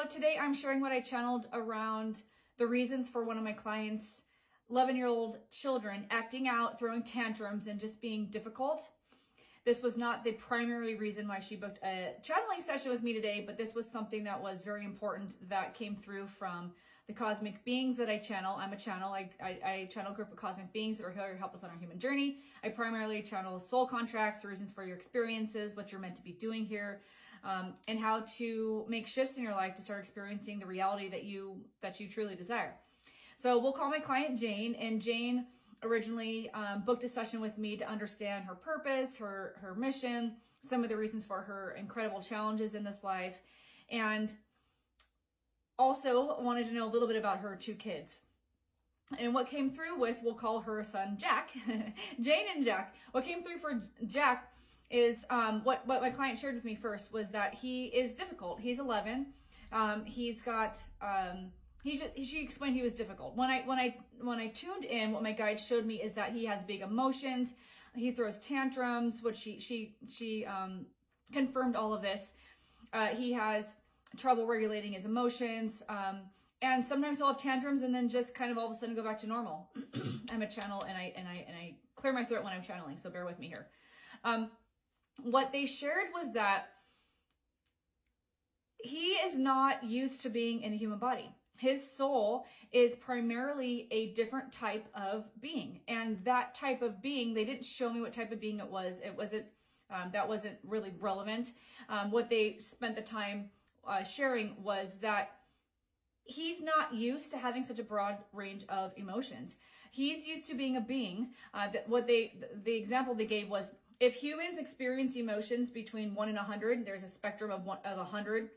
So today I'm sharing what I channeled around the reasons for one of my clients' 11-year-old children acting out, throwing tantrums, and just being difficult. This was not the primary reason why she booked a channeling session with me today, but this was something that was very important that came through from the cosmic beings that I channel. I'm a channel. I channel a group of cosmic beings that are here to help us on our human journey. I primarily channel soul contracts, the reasons for your experiences, what you're meant to be doing here, and how to make shifts in your life to start experiencing the reality that you truly desire. So we'll call my client Jane, and Jane originally booked a session with me to understand her purpose, her mission, some of the reasons for her incredible challenges in this life, and also wanted to know a little bit about her 2 kids. And what came through with, we'll call her son Jack, Jane and Jack. What came through for Jack is what my client shared with me first was that he is difficult. He's 11. He's got she explained he was difficult. When I tuned in, what my guide showed me is that he has big emotions. He throws tantrums, which she confirmed all of this. He has trouble regulating his emotions. And sometimes he'll have tantrums and then just kind of all of a sudden go back to normal. I'm a channel and I clear my throat when I'm channeling, so bear with me here. What they shared was that he is not used to being in a human body. His soul is primarily a different type of being. And that type of being, they didn't show me what type of being it was. That wasn't really relevant. What they spent the time sharing was that he's not used to having such a broad range of emotions. He's used to being a being. The example they gave was, if humans experience emotions between 1 and 100, there's a spectrum of 100.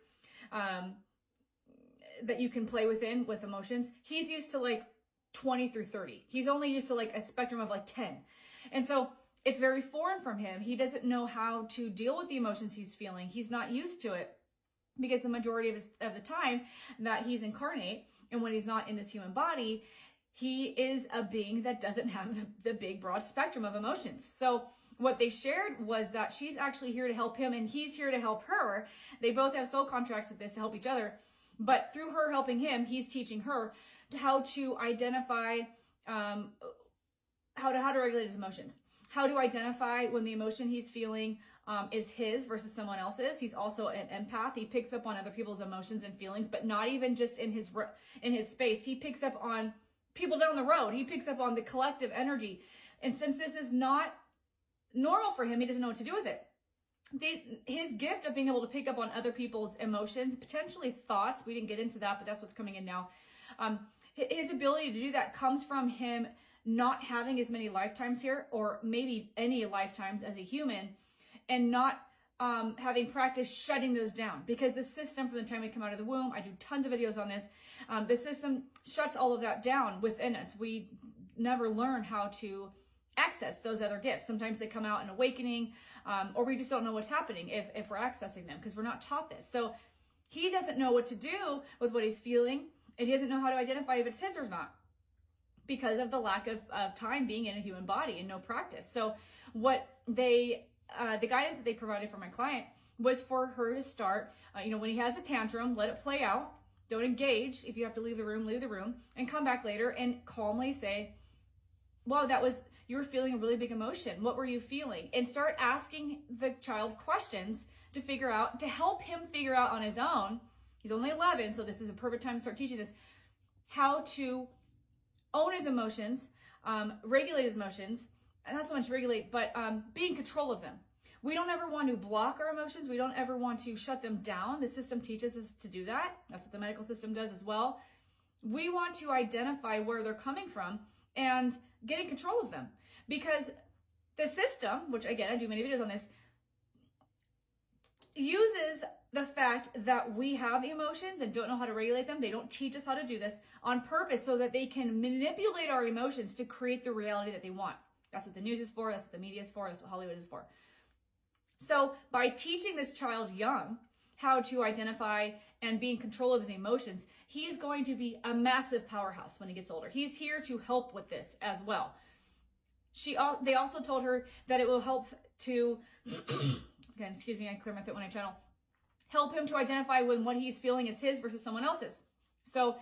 That you can play within with emotions. He's used to like 20 through 30. He's only used to like a spectrum of like 10. And so it's very foreign from him. He doesn't know how to deal with the emotions he's feeling. He's not used to it because the majority of the time that he's incarnate and when he's not in this human body, he is a being that doesn't have the big broad spectrum of emotions. So what they shared was that she's actually here to help him and he's here to help her. They both have soul contracts with this to help each other. But through her helping him, he's teaching her how to identify, how to regulate his emotions, how to identify when the emotion he's feeling is his versus someone else's. He's also an empath. He picks up on other people's emotions and feelings, but not even just in his space. He picks up on people down the road. He picks up on the collective energy. And since this is not normal for him, he doesn't know what to do with it. His gift of being able to pick up on other people's emotions, potentially thoughts, we didn't get into that, but that's what's coming in now. His ability to do that comes from him not having as many lifetimes here, or maybe any lifetimes as a human, and not having practice shutting those down. Because the system, from the time we come out of the womb, I do tons of videos on this, the system shuts all of that down within us. We never learn how to access those other gifts. Sometimes they come out in awakening, or we just don't know what's happening if we're accessing them because we're not taught this. So he doesn't know what to do with what he's feeling, and he doesn't know how to identify if it's his or not because of the lack of time being in a human body and no practice. So what the guidance that they provided for my client was for her to start, when he has a tantrum, let it play out. Don't engage. If you have to leave the room, and come back later and calmly say, wow, you were feeling a really big emotion. What were you feeling? And start asking the child questions to help him figure out on his own. He's only 11, so this is a perfect time to start teaching this, how to own his emotions, regulate his emotions, and not so much regulate, but be in control of them. We don't ever want to block our emotions. We don't ever want to shut them down. The system teaches us to do that. That's what the medical system does as well. We want to identify where they're coming from and get in control of them. Because the system, which again, I do many videos on this, uses the fact that we have emotions and don't know how to regulate them. They don't teach us how to do this on purpose so that they can manipulate our emotions to create the reality that they want. That's what the news is for. That's what the media is for. That's what Hollywood is for. So by teaching this child young how to identify and be in control of his emotions, he is going to be a massive powerhouse when he gets older. He's here to help with this as well. They also told her that it will help to, again, excuse me, I clear my throat when I channel, help him to identify when what he's feeling is his versus someone else's. So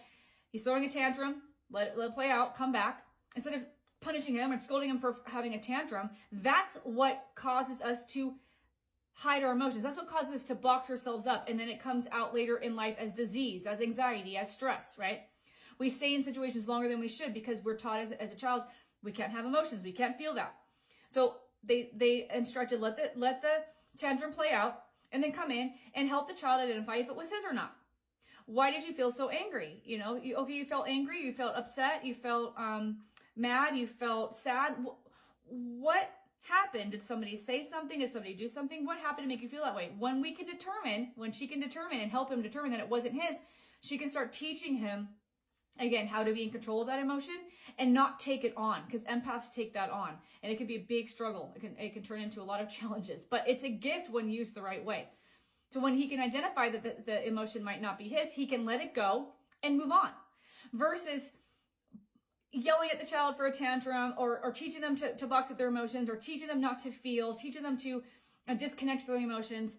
he's throwing a tantrum, let it play out, come back. Instead of punishing him and scolding him for having a tantrum, that's what causes us to hide our emotions. That's what causes us to box ourselves up. And then it comes out later in life as disease, as anxiety, as stress, right? We stay in situations longer than we should because we're taught as a child, we can't have emotions. We can't feel that. So they instructed, let the tantrum play out and then come in and help the child identify if it was his or not. Why did you feel so angry? You know, you felt angry, you felt upset, you felt mad, you felt sad. What happened? Did somebody say something? Did somebody do something? What happened to make you feel that way? When she can determine and help him determine that it wasn't his, she can start teaching him, again, how to be in control of that emotion and not take it on, because empaths take that on and it can be a big struggle. It can turn into a lot of challenges, but it's a gift when used the right way. So when he can identify that the emotion might not be his, he can let it go and move on, versus yelling at the child for a tantrum or teaching them to box up their emotions, or teaching them not to feel, teaching them to disconnect from emotions,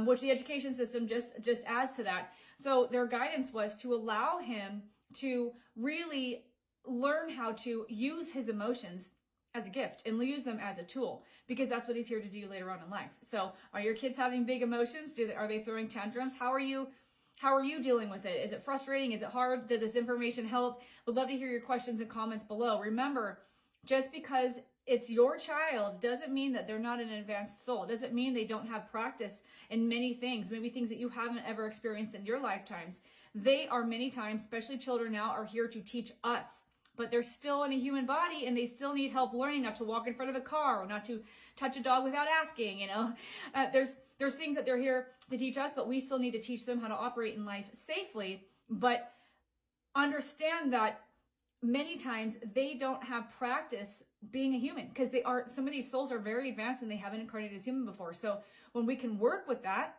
which the education system just adds to that. So their guidance was to allow him to really learn how to use his emotions as a gift and use them as a tool, because that's what he's here to do later on in life. So are your kids having big emotions? Are they throwing tantrums? How are you dealing with it? Is it frustrating? Is it hard? Did this information help? Would love to hear your questions and comments below. Remember, just because it's your child doesn't mean that they're not an advanced soul. It doesn't mean they don't have practice in many things, maybe things that you haven't ever experienced in your lifetimes. They are many times, especially children now, are here to teach us. But they're still in a human body and they still need help learning not to walk in front of a car or not to touch a dog without asking, you know. There's things that they're here to teach us, but we still need to teach them how to operate in life safely. But understand that many times they don't have practice being a human, because some of these souls are very advanced and they haven't incarnated as human before. So when we can work with that,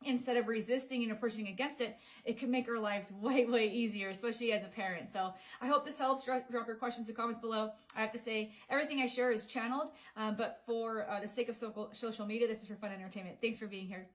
instead of resisting and pushing against it, it can make our lives way, way easier, especially as a parent. So I hope this helps. Drop your questions and comments below. I have to say, everything I share is channeled, but for the sake of social media, this is for fun entertainment. Thanks for being here.